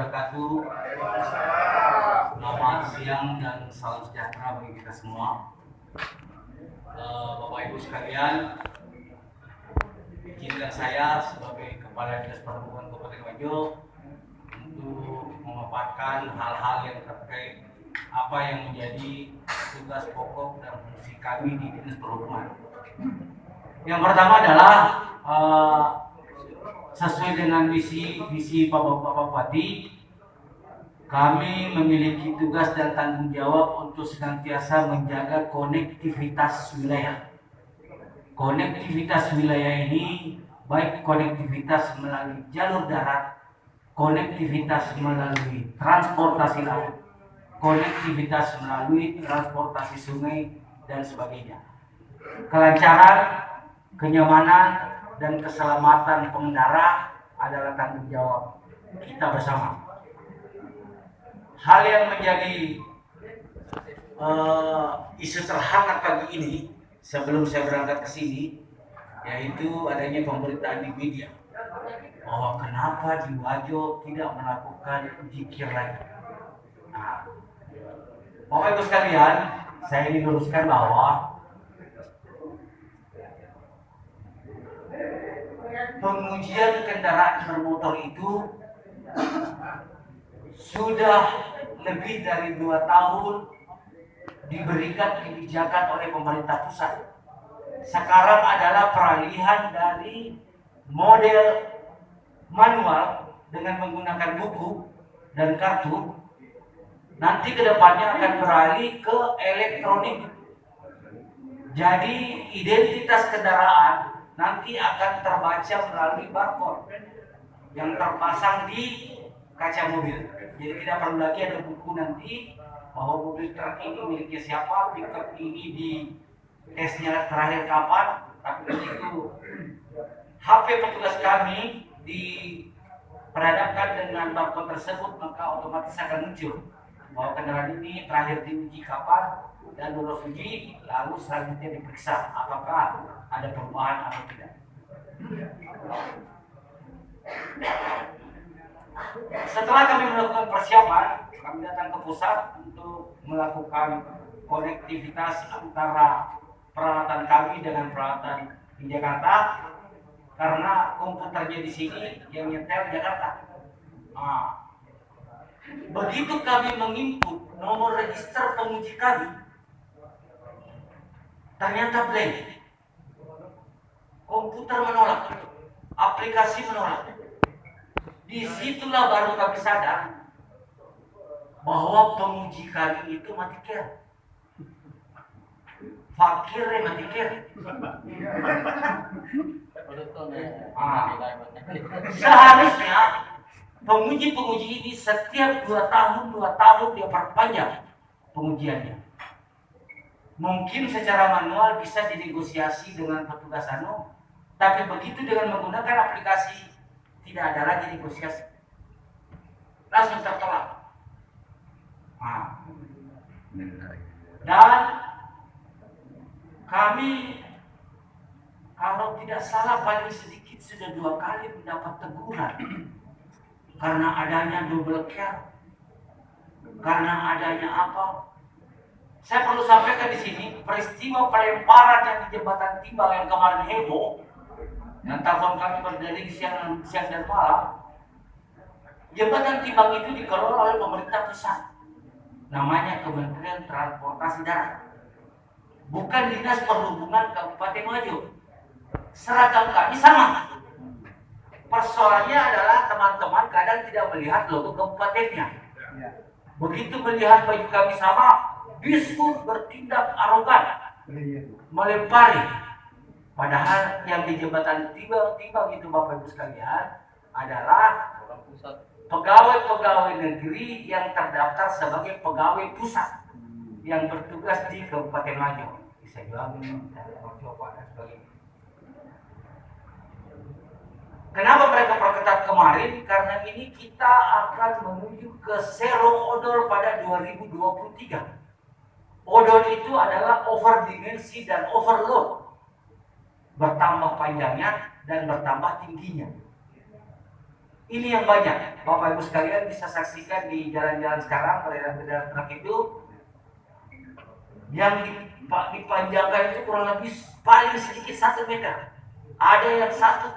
wabarakatuh. Selamat siang dan salam sejahtera bagi kita semua. Bapak Ibu sekalian, izinkan saya sebagai Kepala Dinas Perhubungan Kabupaten Wajo untuk memaparkan hal-hal yang terkait apa yang menjadi tugas pokok dan fungsi kami di Dinas Perhubungan. Yang pertama adalah sesuai dengan visi Bapak Bupati, kami memiliki tugas dan tanggung jawab untuk senantiasa menjaga konektivitas wilayah. Konektivitas wilayah ini baik konektivitas melalui jalur darat, konektivitas melalui transportasi laut, konektivitas melalui transportasi sungai dan sebagainya. Kelancaran, kenyamanan, dan keselamatan pengendara adalah tanggung jawab kita bersama. Hal yang menjadi isu terhangat pagi ini sebelum saya berangkat ke sini, yaitu adanya pemberitaan di media bahwa kenapa di Wajo tidak melakukan zikir lagi. Nah, Bapak Ibu sekalian, saya ingin luruskan bahwa pengujian kendaraan bermotor itu sudah lebih dari 2 tahun diberikan kebijakan oleh pemerintah pusat. Sekarang adalah peralihan dari model manual dengan menggunakan buku dan kartu. Nanti kedepannya akan beralih ke elektronik. Jadi identitas kendaraan nanti akan terbaca melalui barcode yang terpasang di kaca mobil. Jadi tidak perlu lagi ada buku nanti bahwa mobil truk ini miliknya siapa, pickup ini di tesnya terakhir kapan. Tapi begitu HP petugas kami diperhadapkan dengan barcode tersebut, maka otomatis akan muncul bahwa kendaraan ini terakhir diuji kapan dan lulus uji, lalu selanjutnya diperiksa apakah ada perubahan atau tidak. Setelah kami melakukan persiapan, kami datang ke pusat untuk melakukan konektivitas antara peralatan kami dengan peralatan di Jakarta, karena komputernya di sini yang nyetel Jakarta. Nah, begitu kami menginput nomor register penguji kami, ternyata blank. Komputer menolak, aplikasi menolak. Disitulah baru kami sadar bahwa penguji kami itu mati care. Fakir mati care. Seharusnya penguji-penguji ini setiap 2 tahun dia perpanjang pengujiannya. Mungkin secara manual bisa dinegosiasi dengan petugas tapi begitu dengan menggunakan aplikasi tidak ada lagi negosiasi, langsung tertolak. Dan kami kalau tidak salah paling sedikit sudah 2 kali mendapat teguran karena adanya double care, karena adanya apa. Saya perlu sampaikan di sini peristiwa pelemparan yang di jembatan timbang yang kemarin heboh, yang telepon kami berdering siang dan malam. Jembatan timbang itu dikelola oleh pemerintah pusat, namanya Kementerian Transportasi Darat, bukan Dinas Perhubungan Kabupaten Wajo. Seragam kami sama. Persoalannya adalah teman-teman kadang tidak melihat logo kabupatennya. Begitu melihat baju kami sama, disebut bertindak arogan, melempari. Padahal yang di jembatan timbang itu Bapak Ibu sekalian adalah pegawai-pegawai negeri yang terdaftar sebagai pegawai pusat yang bertugas di Kabupaten Wajo. Bisa juga dan sebagainya. Kenapa mereka perketat kemarin? Karena ini kita akan menuju ke zero odol pada 2023. Odol itu adalah overdimensi dan overload. Bertambah panjangnya dan bertambah tingginya. Ini yang banyak. Bapak Ibu sekalian bisa saksikan di jalan-jalan sekarang, peredaran truk itu yang dipanjangkan itu kurang lebih paling sedikit 1 meter. Ada yang 1,7.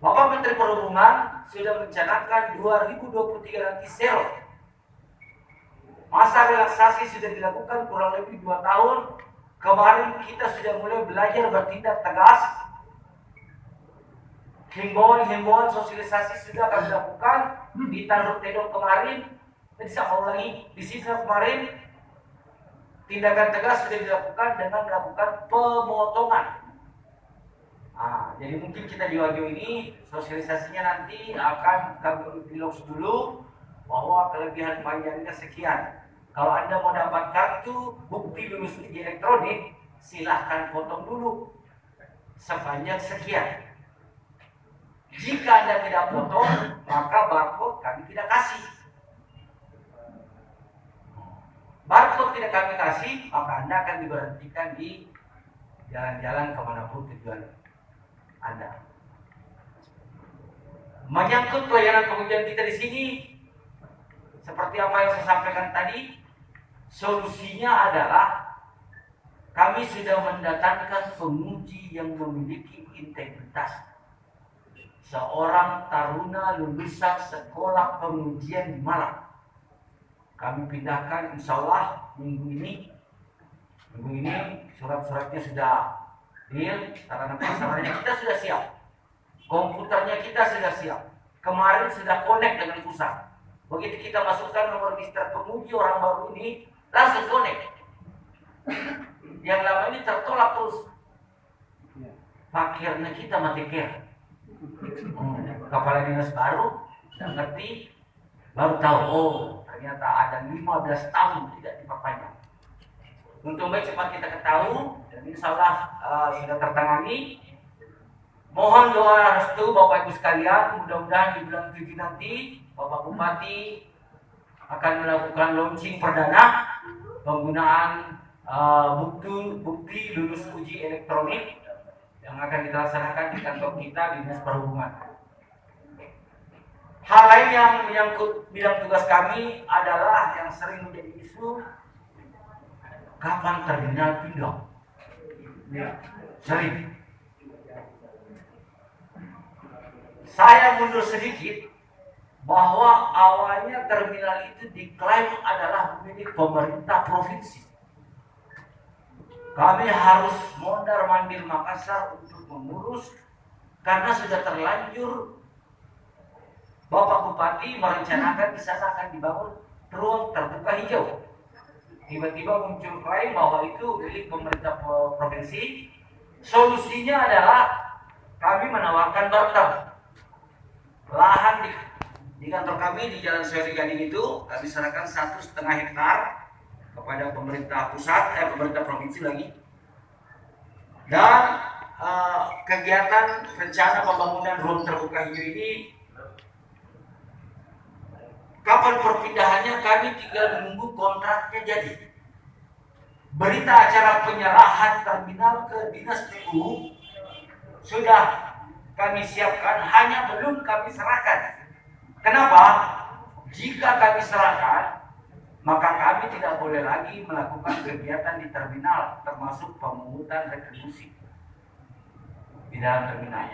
Bapak Menteri Perhubungan sudah mencanangkan 2023 nanti zero. Masa relaksasi sudah dilakukan kurang lebih 2 tahun. Kemarin kita sudah mulai belajar bertindak tegas. Himbauan sosialisasi sudah kami lakukan di Tanduk Tedong kemarin. Saya ulangi, di sini kemarin tindakan tegas sudah dilakukan dengan melakukan pemotongan. Jadi mungkin kita di Wajo ini sosialisasinya nanti akan kami bilang dulu bahwa kelebihan panjangnya sekian. Kalau Anda mau dapat kartu bukti lulus uji elektronik, silahkan potong dulu sepanjang sekian. Jika Anda tidak potong, maka barcode kami tidak kasih. Barcode tidak kami kasih, maka Anda akan diberhentikan di jalan-jalan kemanapun tujuan Anda. Menyangkut pelayanan pengujian kita di sini, seperti apa yang saya sampaikan tadi, solusinya adalah kami sudah mendatangkan penguji yang memiliki integritas. Seorang taruna lulusan sekolah pengujian di Malang. Kami pindahkan insya Allah minggu ini surat-suratnya sudah deal, sarana prasarananya kita sudah siap, komputernya kita sudah siap, kemarin sudah connect dengan pusat. Begitu kita masukkan nomor register penguji orang baru ini, langsung connect. Yang lama ini tertolak terus, fakirnya kita mati care. Kepala dinas baru tidak ngerti, baru tahu ternyata ada 15 tahun tidak diperpanjang. Untuk baik cepat kita ketahui dan insya Allah sudah tertangani. Mohon doa restu Bapak Ibu sekalian, mudah-mudahan di bulan 7 nanti Bapak Bupati akan melakukan launching perdana penggunaan bukti lulus uji elektronik yang akan dilaksanakan di kantor kita di Dinas Perhubungan. Hal lain yang menyangkut bidang tugas kami adalah yang sering menjadi isu, kapan terminal pindah? Sering. Saya mundur sedikit bahwa awalnya terminal itu diklaim adalah milik pemerintah provinsi. Kami harus mondar-mandir Makassar untuk mengurus karena sudah terlanjur Bapak Bupati merencanakan di sana akan dibangun ruang terbuka hijau. Tiba-tiba muncul klaim bahwa itu milik pemerintah provinsi. Solusinya adalah kami menawarkan barter. Lahan di kantor kami di Jalan Seri Gading itu kami serahkan 1,5 hektar kepada pemerintah pusat, pemerintah provinsi lagi. Dan kegiatan rencana pembangunan ruang terbuka hijau ini, kapan perpindahannya kami tinggal menunggu kontraknya jadi. Berita acara penyerahan terminal ke Dinas PU sudah kami siapkan, hanya belum kami serahkan. Kenapa? Jika kami serahkan, maka kami tidak boleh lagi melakukan kegiatan di terminal, termasuk pemungutan retribusi di dalam terminal.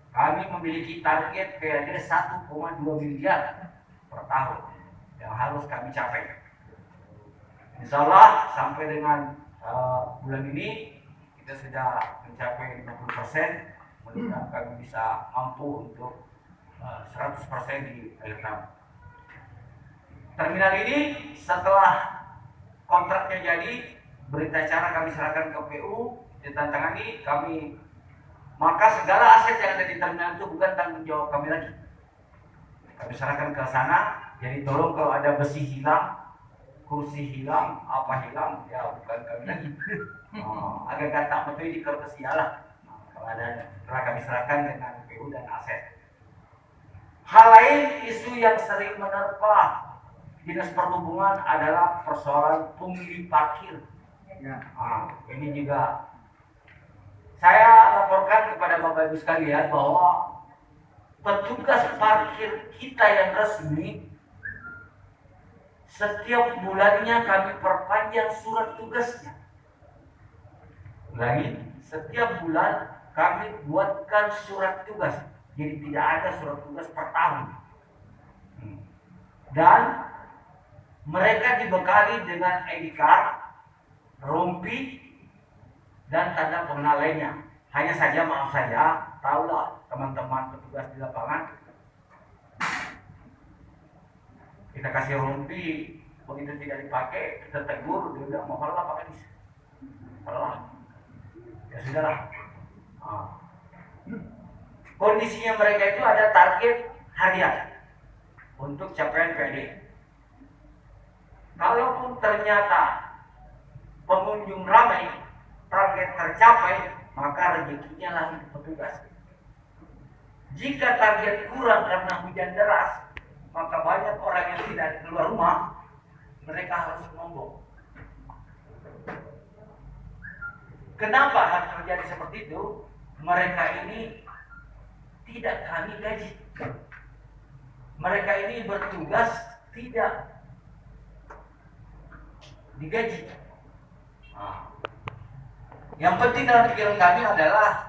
Kami memiliki target PAD 1,2 miliar per tahun yang harus kami capai. Insya Allah sampai dengan bulan ini kita sudah mencapai 50%. Mudah-mudahan kami bisa mampu untuk 100% di akhir tahun. Terminal ini setelah kontraknya jadi, berita acara kami serahkan ke PU, ditandatangani kami, maka segala aset yang ada di terminal itu bukan tanggung jawab kami lagi. Kami serahkan ke sana. Jadi tolong kalau ada besi hilang, kursi hilang, apa hilang, ya bukan kami lagi. Agak gatak betul di kertas ialah. Kalau ada, telah kami serahkan dengan PU dan aset. Hal lain isu yang sering menerpa Dinas Perhubungan adalah persoalan pungli parkir. Ini juga saya laporkan kepada Bapak Ibu sekalian bahwa petugas parkir kita yang resmi, setiap bulannya kami perpanjang surat tugasnya. Lagi, setiap bulan kami buatkan surat tugas. Jadi tidak ada surat tugas per tahun. Dan mereka dibekali dengan ID card, rompi, dan tanda pengenal lainnya. Hanya saja maaf saja, tahulah teman-teman petugas di lapangan, kita kasih rompi, begitu tidak dipakai, kita tegur, dia bilang mau kalah pakai ini, kalah, ya sudahlah. Kondisinya mereka itu ada target harian untuk capaian PD. Kalaupun ternyata pengunjung ramai, target tercapai, maka rezekinya lagi petugas. Jika target kurang karena hujan deras, maka banyak orang yang tidak keluar rumah, mereka harus nombok. Kenapa harus terjadi seperti itu? Mereka ini tidak kami gaji. Mereka ini bertugas tidak digaji. Yang penting dalam pikiran kami adalah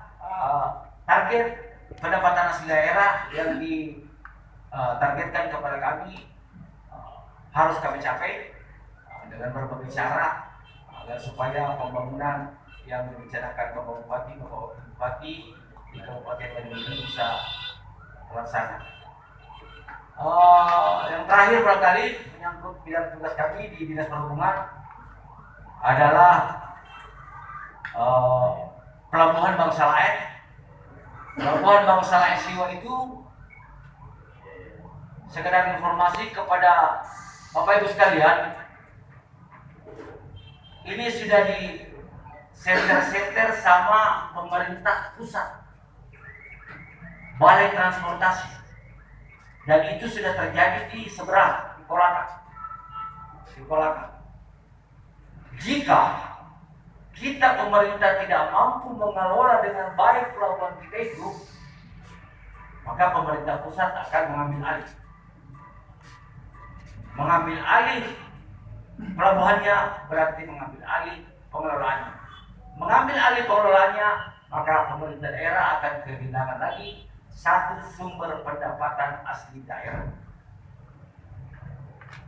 target pendapatan asli daerah yang ditargetkan kepada kami harus kami capai dengan berbagai cara agar supaya pembangunan yang dibicarakan Bapak Bupati di Kabupaten Bandung ini bisa terlaksana. Yang terakhir barangkali menyangkut bidang tugas kami di Dinas Perhubungan adalah Pelabuhan Bangsa Lain. Pelabuhan Bangsa Lain Siwa itu sekedar informasi kepada Bapak Ibu sekalian, ini sudah di center sama pemerintah pusat, Balai Transportasi, dan itu sudah terjadi di seberang, di Kolaka. Jika kita pemerintah tidak mampu mengelola dengan baik pelabuhan kita itu, maka pemerintah pusat akan mengambil alih pelabuhannya, berarti mengambil alih pengelolaannya. Mengambil alih pengelolaannya, maka pemerintah daerah akan kehilangan lagi satu sumber pendapatan asli daerah.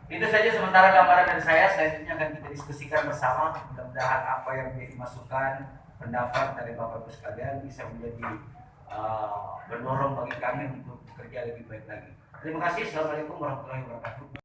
Itu saja sementara gambaran dari saya. Selanjutnya akan kita diskusikan bersama. Mudah-mudahan apa yang menjadi masukan, pendapat dari Bapak Ibu sekalian bisa menjadi mendorong bagi kami untuk bekerja lebih baik lagi. Terima kasih. Assalamualaikum warahmatullahi wabarakatuh.